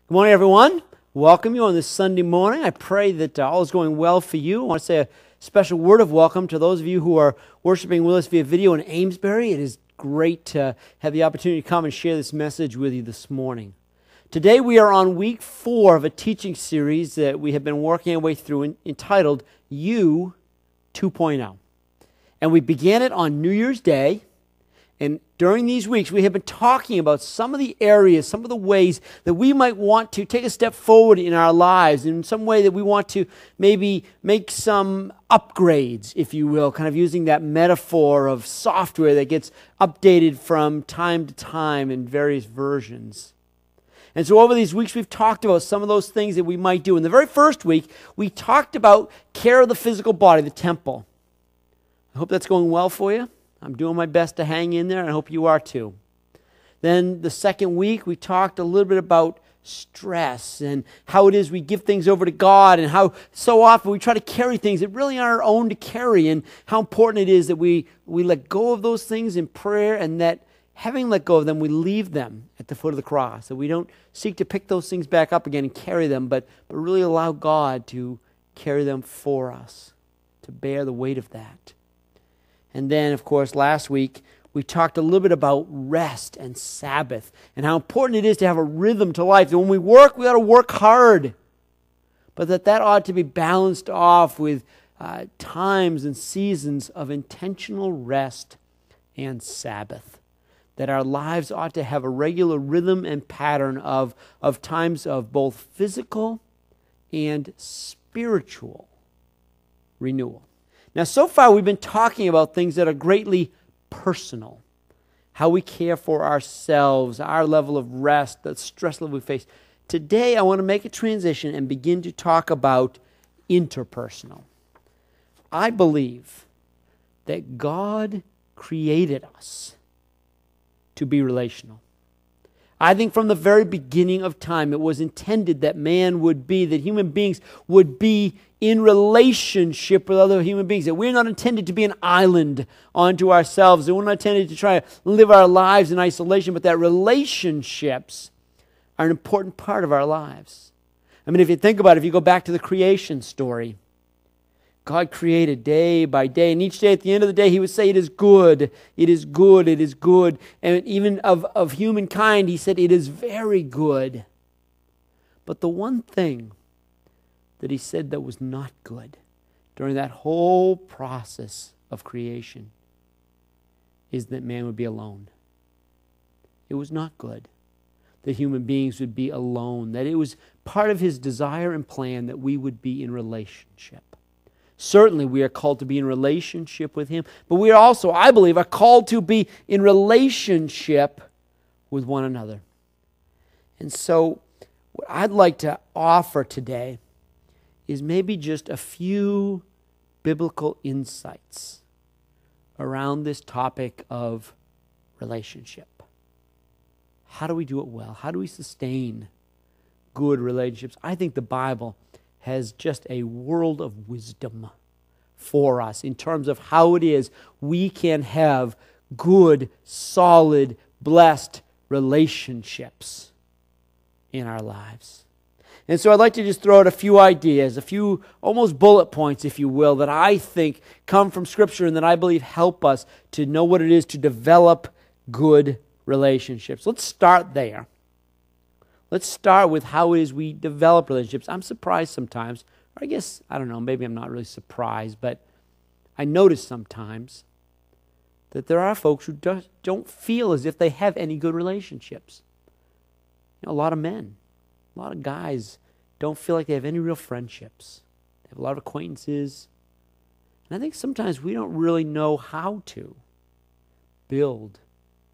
Good morning, everyone. Welcome you on this Sunday morning. I pray that all is going well for you. I want to say a special word of welcome to those of you who are worshiping with us via video in Amesbury. It is great to have the opportunity to come and share this message with you this morning. Today we are on week 4 of a teaching series that we have been working our way through entitled You 2.0. And we began it on New Year's Day. And during these weeks, we have been talking about some of the areas, some of the ways that we might want to take a step forward in our lives, in some way that we want to maybe make some upgrades, if you will, kind of using that metaphor of software that gets updated from time to time in various versions. And so over these weeks, we've talked about some of those things that we might do. In the very first week, we talked about care of the physical body, the temple. I hope that's going well for you. I'm doing my best to hang in there, and I hope you are too. Then the second week, we talked a little bit about stress and how it is we give things over to God and how so often we try to carry things that really aren't our own to carry, and how important it is that we let go of those things in prayer, and that having let go of them, we leave them at the foot of the cross. So we don't seek to pick those things back up again and carry them, but really allow God to carry them for us, to bear the weight of that. And then, of course, last week, we talked a little bit about rest and Sabbath and how important it is to have a rhythm to life. That when we work, we ought to work hard, but that ought to be balanced off with times and seasons of intentional rest and Sabbath. That our lives ought to have a regular rhythm and pattern of times of both physical and spiritual renewal. Now, so far we've been talking about things that are greatly personal. How we care for ourselves, our level of rest, the stress level we face. Today I want to make a transition and begin to talk about interpersonal. I believe that God created us to be relational. I think from the very beginning of time it was intended that that human beings would be in relationship with other human beings, that we're not intended to be an island unto ourselves, that we're not intended to try to live our lives in isolation, but that relationships are an important part of our lives. I mean, if you think about it, if you go back to the creation story, God created day by day, and each day at the end of the day, He would say, it is good, it is good, it is good. And even of humankind, He said, it is very good. But the one thing that He said that was not good during that whole process of creation is that man would be alone. It was not good that human beings would be alone, that it was part of His desire and plan that we would be in relationship. Certainly we are called to be in relationship with Him, but we are also, I believe, are called to be in relationship with one another. And so what I'd like to offer today is maybe just a few biblical insights around this topic of relationship. How do we do it well? How do we sustain good relationships? I think the Bible has just a world of wisdom for us in terms of how it is we can have good, solid, blessed relationships in our lives. And so I'd like to just throw out a few ideas, a few almost bullet points, if you will, that I think come from Scripture and that I believe help us to know what it is to develop good relationships. Let's start there. Let's start with how it is we develop relationships. I'm surprised sometimes, or I don't know, maybe I'm not really surprised, but I notice sometimes that there are folks who don't feel as if they have any good relationships. A lot of men, a lot of guys don't feel like they have any real friendships. They have a lot of acquaintances. And I think sometimes we don't really know how to build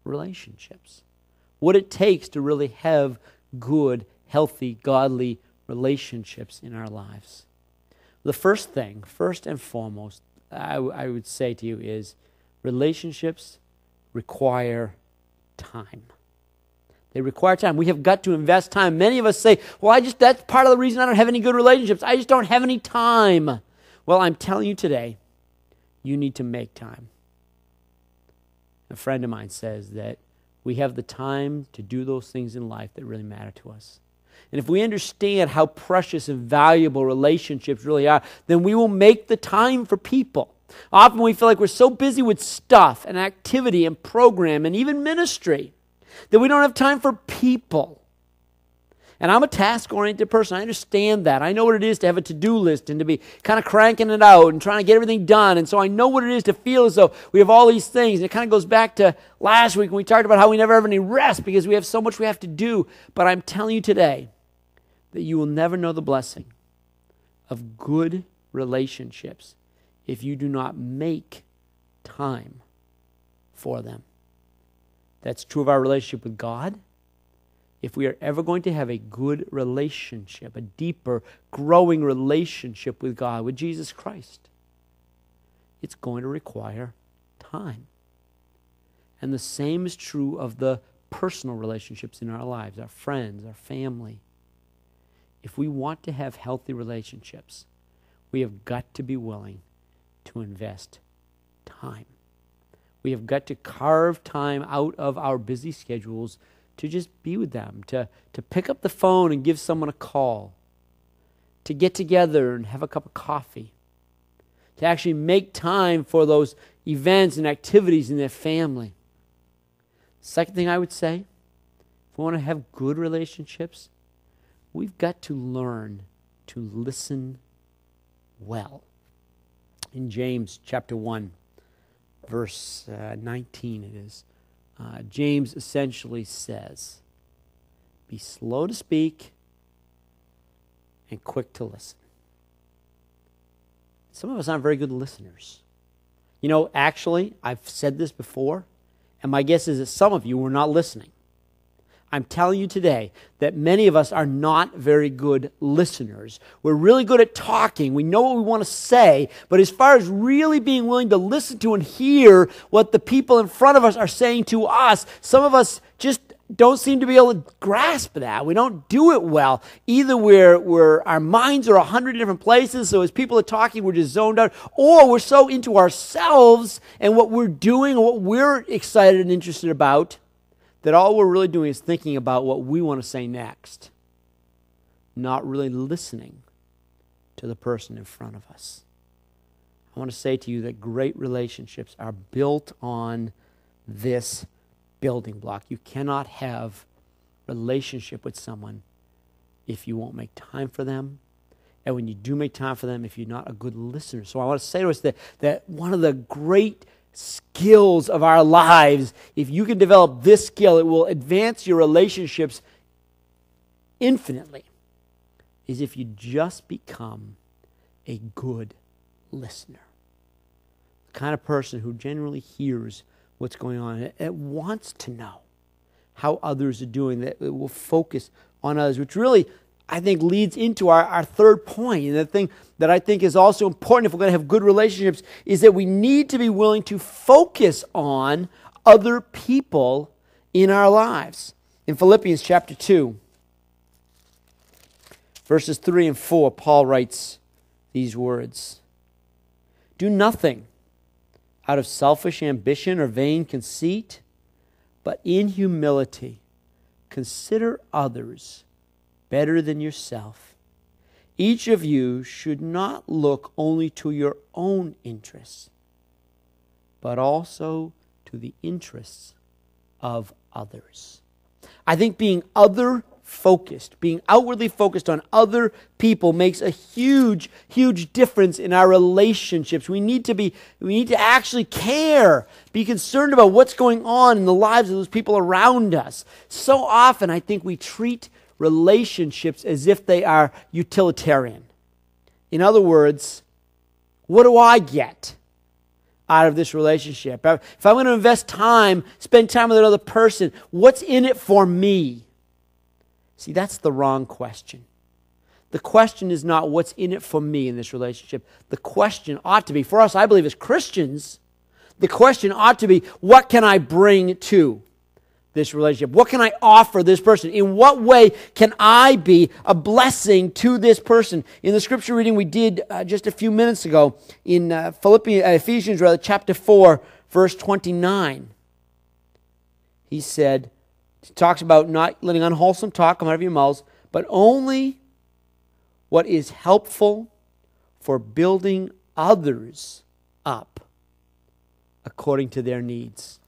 relationships. What it takes to really have good, healthy, godly relationships in our lives. The first and foremost, I would say to you is relationships require time. They require time. We have got to invest time. Many of us say, well, that's part of the reason I don't have any good relationships. I just don't have any time. Well, I'm telling you today, you need to make time. A friend of mine says that we have the time to do those things in life that really matter to us. and if we understand how precious and valuable relationships really are, then we will make the time for people. Often we feel like we're so busy with stuff and activity and program and even ministry that we don't have time for people. And I'm a task-oriented person. I understand that. I know what it is to have a to-do list and to be kind of cranking it out and trying to get everything done. And so I know what it is to feel as though we have all these things. And it kind of goes back to last week when we talked about how we never have any rest because we have so much we have to do. But I'm telling you today that you will never know the blessing of good relationships if you do not make time for them. That's true of our relationship with God. If we are ever going to have a good relationship, a deeper, growing relationship with God, with Jesus Christ, it's going to require time. And the same is true of the personal relationships in our lives, our friends, our family. If we want to have healthy relationships, we have got to be willing to invest time. We have got to carve time out of our busy schedules to just be with them, to pick up the phone and give someone a call, to get together and have a cup of coffee, to actually make time for those events and activities in their family. Second thing I would say, if we want to have good relationships, we've got to learn to listen well. In James chapter 1, verse 19 it is, James essentially says, be slow to speak and quick to listen. Some of us aren't very good listeners. You know, actually, I've said this before, and my guess is that some of you were not listening. I'm telling you today that many of us are not very good listeners. We're really good at talking. We know what we want to say, but as far as really being willing to listen to and hear what the people in front of us are saying to us, some of us just don't seem to be able to grasp that. We don't do it well. Either our minds are 100 different places, so as people are talking, we're just zoned out, or we're so into ourselves and what we're doing and what we're excited and interested about that all we're really doing is thinking about what we want to say next, not really listening to the person in front of us. I want to say to you that great relationships are built on this building block. You cannot have relationship with someone if you won't make time for them. And when you do make time for them, if you're not a good listener. So I want to say to us that one of the great skills of our lives, if you can develop this skill, it will advance your relationships infinitely, is if you just become a good listener. The kind of person who genuinely hears what's going on. It wants to know how others are doing, that it will focus on others, which really, I think, leads into our third point. And the thing that I think is also important if we're going to have good relationships is that we need to be willing to focus on other people in our lives. In Philippians chapter 2, verses 3 and 4, Paul writes these words, "Do nothing out of selfish ambition or vain conceit, but in humility consider others better than yourself. Each of you should not look only to your own interests, but also to the interests of others." I think being other-focused, being outwardly focused on other people makes a huge, huge difference in our relationships. We need to actually care, be concerned about what's going on in the lives of those people around us. So often, I think we treat relationships as if they are utilitarian. In other words, what do I get out of this relationship? If I'm going to invest time, spend time with another person, what's in it for me? See, that's the wrong question. The question is not what's in it for me in this relationship. The question ought to be, for us, I believe as Christians, the question ought to be, what can I bring to this relationship? What can I offer this person? In what way can I be a blessing to this person? In the scripture reading we did just a few minutes ago in Ephesians chapter 4, verse 29, he talks about not letting unwholesome talk come out of your mouths, but only what is helpful for building others up according to their needs.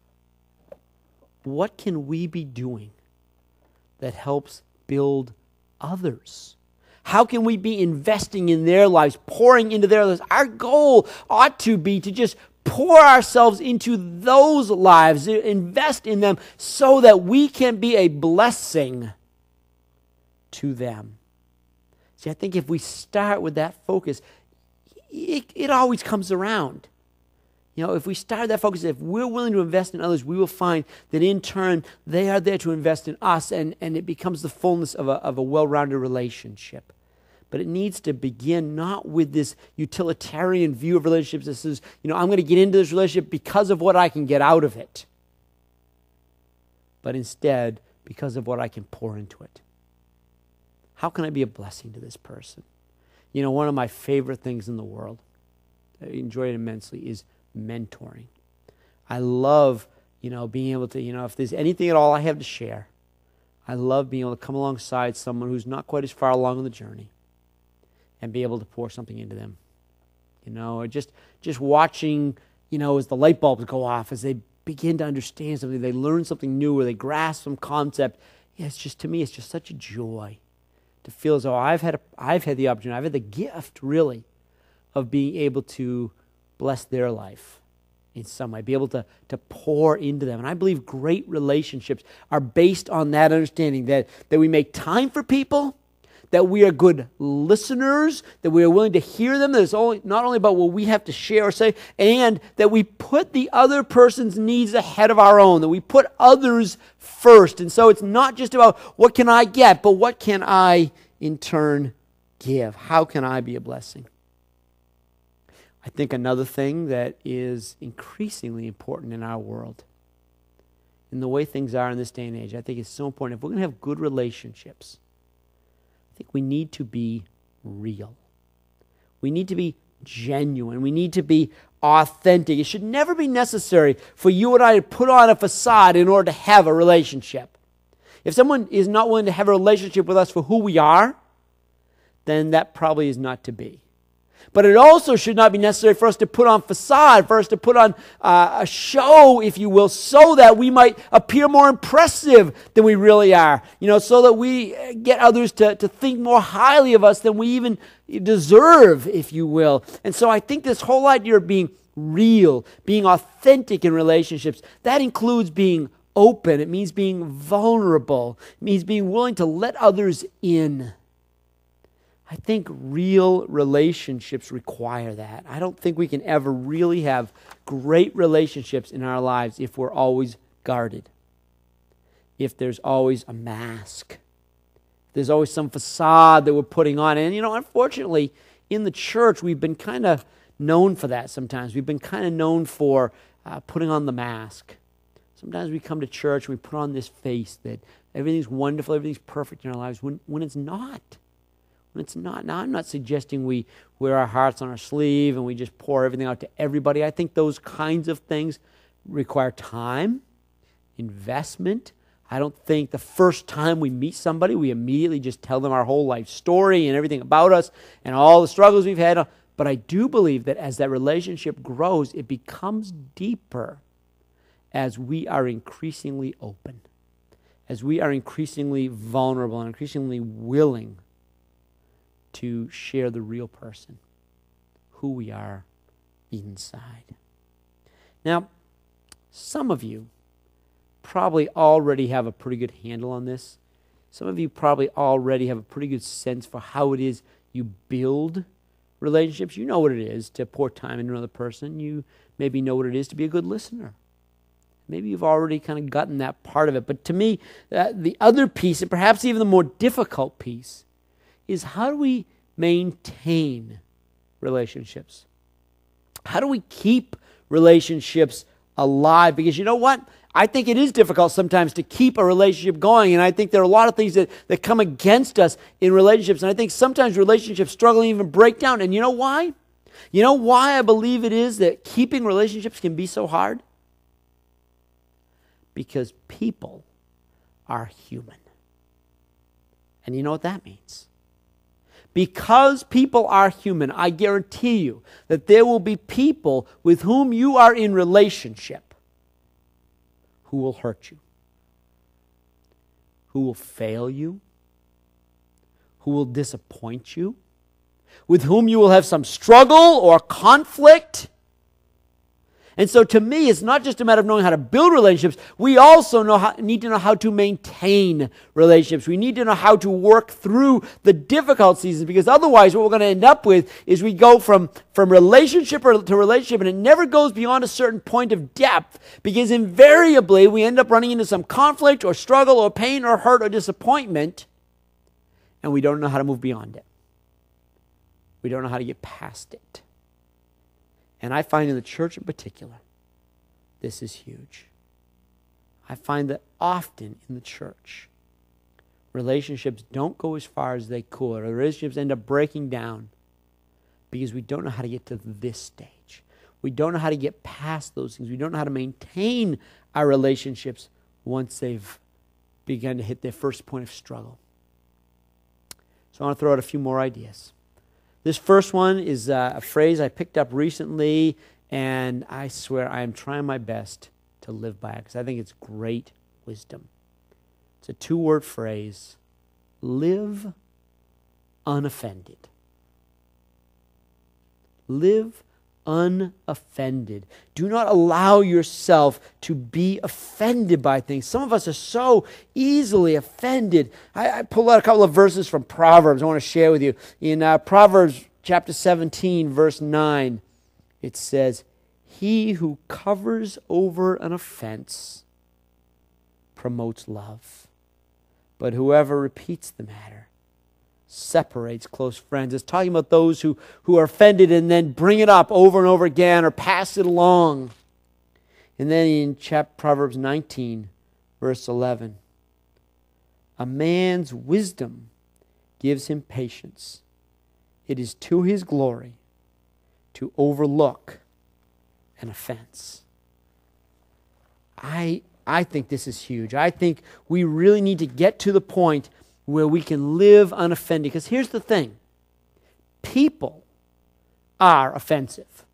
What can we be doing that helps build others? How can we be investing in their lives, pouring into their lives? Our goal ought to be to just pour ourselves into those lives, invest in them so that we can be a blessing to them. See, I think if we start with that focus, it always comes around. If we start that focus, if we're willing to invest in others, we will find that in turn, they are there to invest in us, and it becomes the fullness of a well-rounded relationship. But it needs to begin not with this utilitarian view of relationships that says, I'm going to get into this relationship because of what I can get out of it. But instead, because of what I can pour into it. How can I be a blessing to this person? One of my favorite things in the world, I enjoy it immensely, is mentoring. I love, being able to, if there's anything at all I have to share, I love being able to come alongside someone who's not quite as far along in the journey and be able to pour something into them. Or just watching, as the light bulbs go off, as they begin to understand something, they learn something new, or they grasp some concept. To me, it's just such a joy to feel as though I've had the opportunity, I've had the gift, really, of being able to bless their life in some way, be able to pour into them. And I believe great relationships are based on that understanding that we make time for people, that we are good listeners, that we are willing to hear them, that it's not only about what we have to share or say, and that we put the other person's needs ahead of our own, that we put others first. And so it's not just about what can I get, but what can I in turn give? How can I be a blessing? I think another thing that is increasingly important in our world, in the way things are in this day and age, I think it's so important. If we're going to have good relationships, I think we need to be real. We need to be genuine. We need to be authentic. It should never be necessary for you and I to put on a facade in order to have a relationship. If someone is not willing to have a relationship with us for who we are, then that probably is not to be. But it also should not be necessary for us to put on facade, for us to put on a show, if you will, so that we might appear more impressive than we really are. So that we get others to think more highly of us than we even deserve, if you will. And so I think this whole idea of being real, being authentic in relationships, that includes being open. It means being vulnerable. It means being willing to let others in. I think real relationships require that. I don't think we can ever really have great relationships in our lives if we're always guarded, if there's always a mask, if there's always some facade that we're putting on. And, unfortunately, in the church, we've been kind of known for that sometimes. We've been kind of known for putting on the mask. Sometimes we come to church and we put on this face that everything's wonderful, everything's perfect in our lives, when it's not. It's not. Now, I'm not suggesting we wear our hearts on our sleeve and we just pour everything out to everybody. I think those kinds of things require time, investment. I don't think the first time we meet somebody, we immediately just tell them our whole life story and everything about us and all the struggles we've had. But I do believe that as that relationship grows, it becomes deeper as we are increasingly open, as we are increasingly vulnerable and increasingly willing to share the real person, who we are inside. Now, some of you probably already have a pretty good handle on this. Some of you probably already have a pretty good sense for how it is you build relationships. You know what it is to pour time into another person. You maybe know what it is to be a good listener. Maybe you've already kind of gotten that part of it. But to me, the other piece, and perhaps even the more difficult piece, is how do we maintain relationships? How do we keep relationships alive? Because you know what? I think it is difficult sometimes to keep a relationship going, and I think there are a lot of things that come against us in relationships, and I think sometimes relationships struggle and even break down. And you know why? You know why I believe it is that keeping relationships can be so hard? Because people are human. And you know what that means? Because people are human, I guarantee you that there will be people with whom you are in relationship who will hurt you, who will fail you, who will disappoint you, with whom you will have some struggle or conflict. And so to me, it's not just a matter of knowing how to build relationships. We also need to know how to maintain relationships. We need to know how to work through the difficult seasons, because otherwise what we're going to end up with is we go from relationship to relationship, and it never goes beyond a certain point of depth, because invariably we end up running into some conflict or struggle or pain or hurt or disappointment, and we don't know how to move beyond it. We don't know how to get past it. And I find in the church in particular, this is huge. I find that often in the church, relationships don't go as far as they could, or relationships end up breaking down because we don't know how to get to this stage. We don't know how to get past those things. We don't know how to maintain our relationships once they've begun to hit their first point of struggle. So I want to throw out a few more ideas. This first one is a phrase I picked up recently, and I swear I am trying my best to live by it because I think it's great wisdom. It's a 2-word phrase: live unoffended. Live unoffended. Do not allow yourself to be offended by things. Some of us are so easily offended. I pulled out a couple of verses from Proverbs I want to share with you. In Proverbs chapter 17, verse 9, it says, "He who covers over an offense promotes love, but whoever repeats the matter separates close friends." It's talking about those who are offended and then bring it up over and over again or pass it along. And then in Proverbs 19, verse 11, "A man's wisdom gives him patience. It is to his glory to overlook an offense." I think this is huge. I think we really need to get to the point where we can live unoffended. Because here's the thing. People are offensive.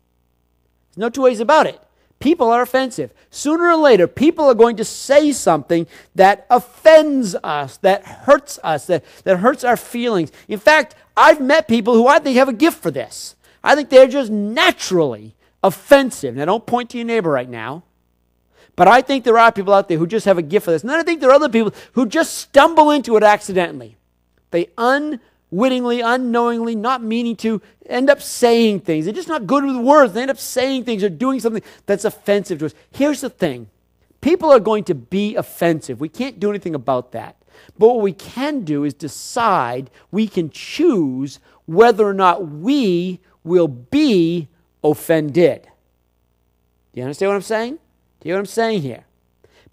There's no two ways about it. People are offensive. Sooner or later, people are going to say something that offends us, that hurts us, that hurts our feelings. In fact, I've met people who I think have a gift for this. I think they're just naturally offensive. Now, don't point to your neighbor right now. But I think there are people out there who just have a gift for this. And then I think there are other people who just stumble into it accidentally. They unwittingly, unknowingly, not meaning to, end up saying things. They're just not good with words. They end up saying things or doing something that's offensive to us. Here's the thing. People are going to be offensive. We can't do anything about that. But what we can do is decide, we can choose whether or not we will be offended. Do you understand what I'm saying? Do you hear what I'm saying here?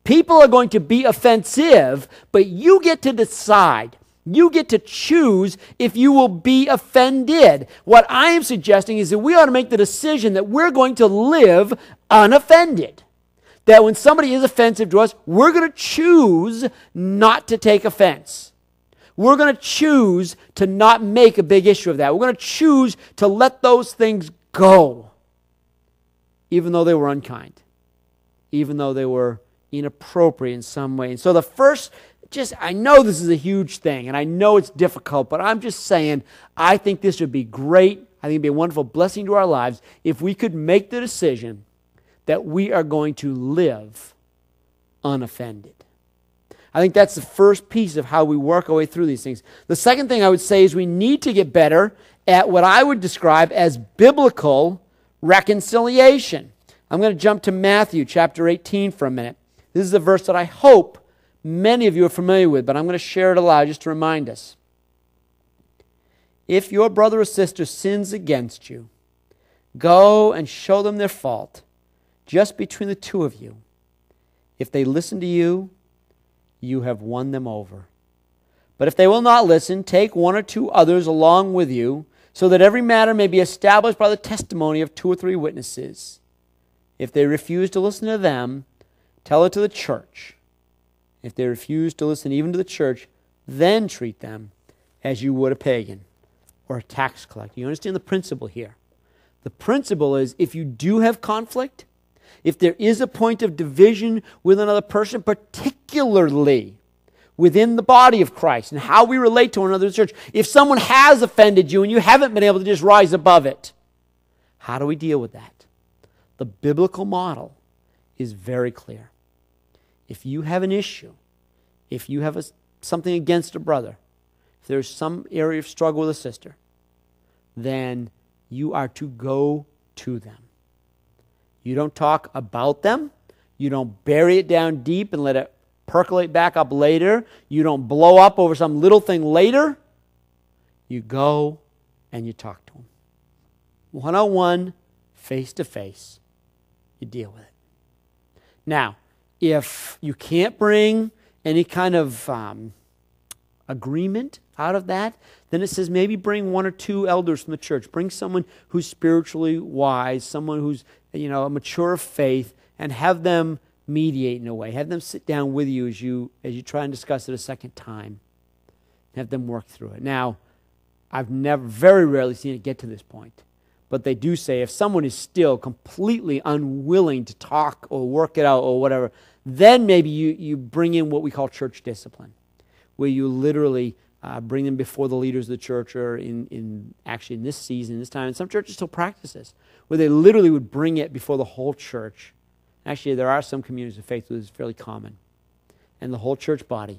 People are going to be offensive, but you get to decide. You get to choose if you will be offended. What I am suggesting is that we ought to make the decision that we're going to live unoffended. That when somebody is offensive to us, we're going to choose not to take offense. We're going to choose to not make a big issue of that. We're going to choose to let those things go, even though they were unkind, even though they were inappropriate in some way. And so the first, I know this is a huge thing, and I know it's difficult, but I'm just saying, I think this would be great. I think it'd be a wonderful blessing to our lives if we could make the decision that we are going to live unoffended. I think that's the first piece of how we work our way through these things. The second thing I would say is we need to get better at what I would describe as biblical reconciliation. I'm going to jump to Matthew chapter 18 for a minute. This is a verse that I hope many of you are familiar with, but I'm going to share it aloud just to remind us. "If your brother or sister sins against you, go and show them their fault, just between the two of you. If they listen to you, you have won them over. But if they will not listen, take 1 or 2 others along with you, so that every matter may be established by the testimony of 2 or 3 witnesses. If they refuse to listen to them, tell it to the church. If they refuse to listen even to the church, then treat them as you would a pagan or a tax collector. You understand the principle here? The principle is, if you do have conflict, if there is a point of division with another person, particularly within the body of Christ and how we relate to one another in the church, if someone has offended you and you haven't been able to just rise above it, how do we deal with that? The biblical model is very clear. If you have an issue, if you have something against a brother, if there's some area of struggle with a sister, then you are to go to them. You don't talk about them. You don't bury it down deep and let it percolate back up later. You don't blow up over some little thing later. You go and you talk to them. One-on-one, face-to-face, you deal with it. Now, if you can't bring any kind of agreement out of that, then it says maybe bring one or two elders from the church. Bring someone who's spiritually wise, someone who's a mature of faith, and have them mediate in a way. Have them sit down with you as you try and discuss it a second time. Have them work through it. Now, I've very rarely seen it get to this point. But they do say if someone is still completely unwilling to talk or work it out or whatever, then maybe you bring in what we call church discipline, where you literally bring them before the leaders of the church, or in this season, this time. And some churches still practice this, where they literally would bring it before the whole church. Actually, there are some communities of faith where this is fairly common. And the whole church body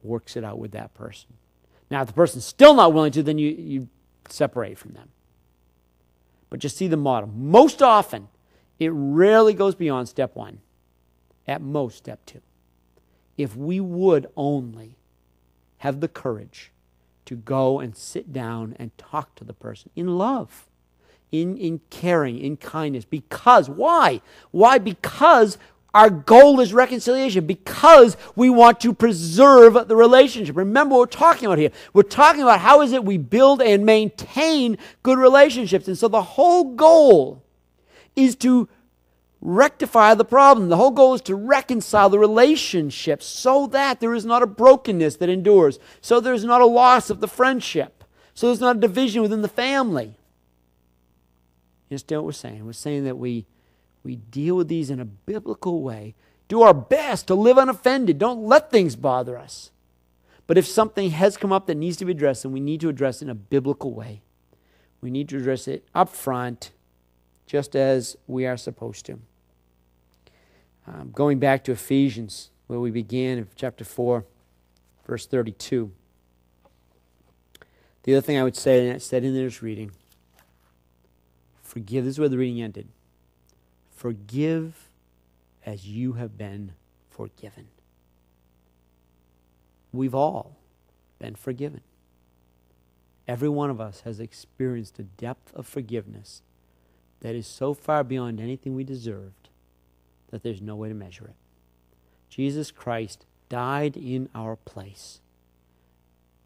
works it out with that person. Now, if the person's still not willing to, then you separate from them. But just see the model. Most often, it rarely goes beyond step one. At most, step two. If we would only have the courage to go and sit down and talk to the person in love, in caring, in kindness. Because, why? Why? Because our goal is reconciliation. Because we want to preserve the relationship. Remember what we're talking about here. We're talking about how is it we build and maintain good relationships. And so the whole goal is to rectify the problem. The whole goal is to reconcile the relationship so that there is not a brokenness that endures. So there's not a loss of the friendship. So there's not a division within the family. You understand what we're saying? We're saying that we deal with these in a biblical way. Do our best to live unoffended. Don't let things bother us. But if something has come up that needs to be addressed, then we need to address it in a biblical way. We need to address it up front, just as we are supposed to. Going back to Ephesians, where we began in chapter 4, verse 32. The other thing I would say, and it said in this reading, forgive. This is where the reading ended. Forgive as you have been forgiven. We've all been forgiven. Every one of us has experienced a depth of forgiveness that is so far beyond anything we deserved that there's no way to measure it. Jesus Christ died in our place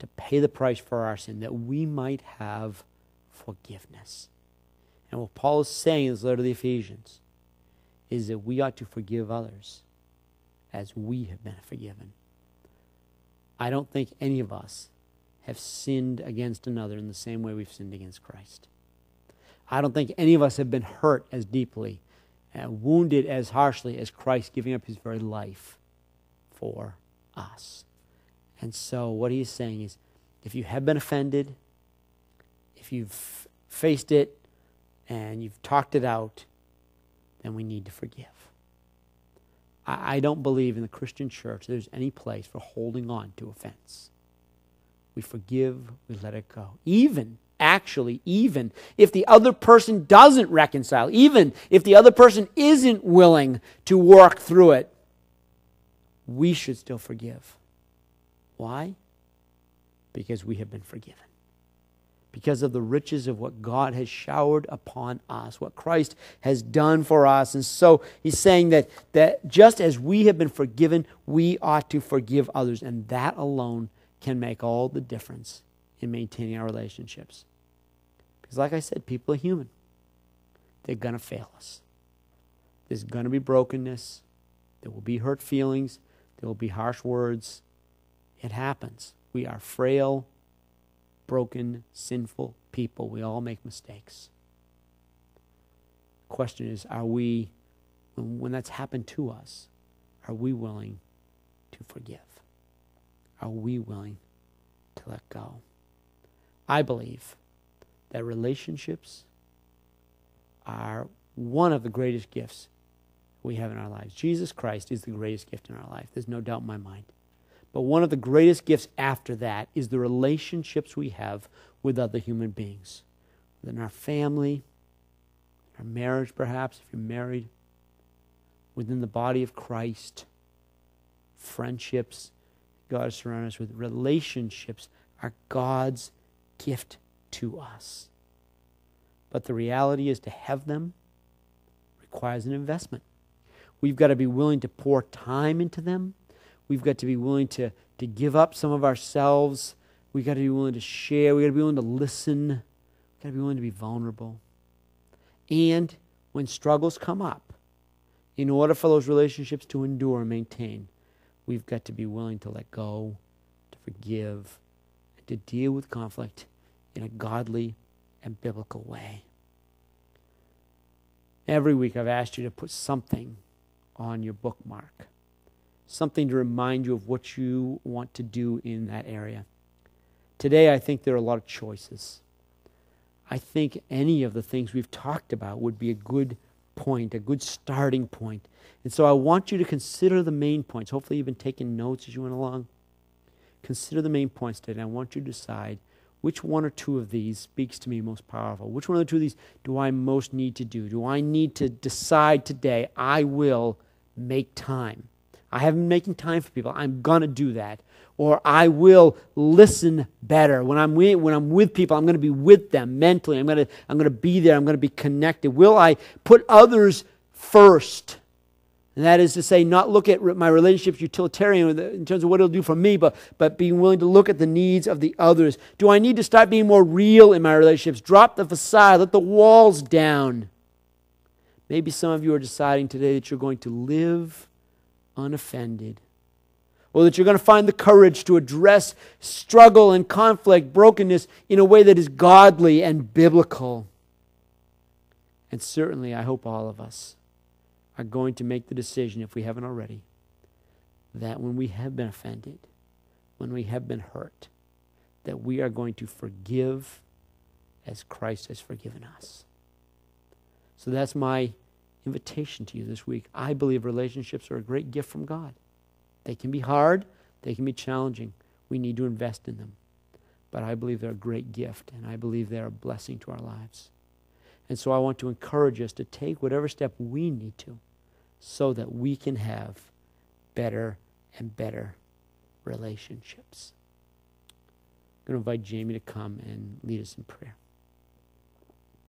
to pay the price for our sin, that we might have forgiveness. And what Paul is saying in his letter to the Ephesians is that we ought to forgive others as we have been forgiven. I don't think any of us have sinned against another in the same way we've sinned against Christ. I don't think any of us have been hurt as deeply, wounded as harshly as Christ giving up his very life for us. And so what he is saying is, if you have been offended, if you've faced it and you've talked it out, then we need to forgive. I don't believe in the Christian church there's any place for holding on to offense. We forgive, we let it go. Even if the other person doesn't reconcile, even if the other person isn't willing to work through it, we should still forgive. Why? Because we have been forgiven. Because of the riches of what God has showered upon us, what Christ has done for us. And so he's saying that just as we have been forgiven, we ought to forgive others. And that alone can make all the difference in maintaining our relationships. Because like I said, people are human. They're going to fail us. There's going to be brokenness. There will be hurt feelings. There will be harsh words. It happens. We are frail, broken, sinful people. We all make mistakes. The question is, are we, when that's happened to us, are we willing to forgive? Are we willing to let go? I believe that relationships are one of the greatest gifts we have in our lives. Jesus Christ is the greatest gift in our life. There's no doubt in my mind. But one of the greatest gifts after that is the relationships we have with other human beings. Within our family, our marriage perhaps, if you're married, within the body of Christ, friendships God has surrounded us with. Relationships are God's gift to us. But the reality is, to have them requires an investment. We've got to be willing to pour time into them. We've got to be willing to give up some of ourselves. We've got to be willing to share. We've got to be willing to listen. We've got to be willing to be vulnerable. And when struggles come up, in order for those relationships to endure and maintain, we've got to be willing to let go, to forgive, and to deal with conflict in a godly and biblical way. Every week I've asked you to put something on your bookmark, something to remind you of what you want to do in that area. Today I think there are a lot of choices. I think any of the things we've talked about would be a good point, a good starting point. And so I want you to consider the main points. Hopefully you've been taking notes as you went along. Consider the main points today. And I want you to decide which one or two of these speaks to me most powerful. Which one or two of these do I most need to do? Do I need to decide today I will make time? I haven't been making time for people. I'm going to do that. Or I will listen better. When I'm with people, I'm going to be with them mentally. I'm going to be there. I'm going to be connected. Will I put others first? And that is to say, not look at my relationships utilitarian in terms of what it'll do for me, but being willing to look at the needs of the others. Do I need to start being more real in my relationships? Drop the facade. Let the walls down. Maybe some of you are deciding today that you're going to live unoffended, or that you're going to find the courage to address struggle and conflict, brokenness in a way that is godly and biblical. And certainly, I hope all of us are going to make the decision, if we haven't already, that when we have been offended, when we have been hurt, that we are going to forgive as Christ has forgiven us. So that's my invitation to you this week. I believe relationships are a great gift from God. They can be hard. They can be challenging. We need to invest in them. But I believe they're a great gift, and I believe they're a blessing to our lives. And so I want to encourage us to take whatever step we need to so that we can have better and better relationships. I'm going to invite Jamie to come and lead us in prayer.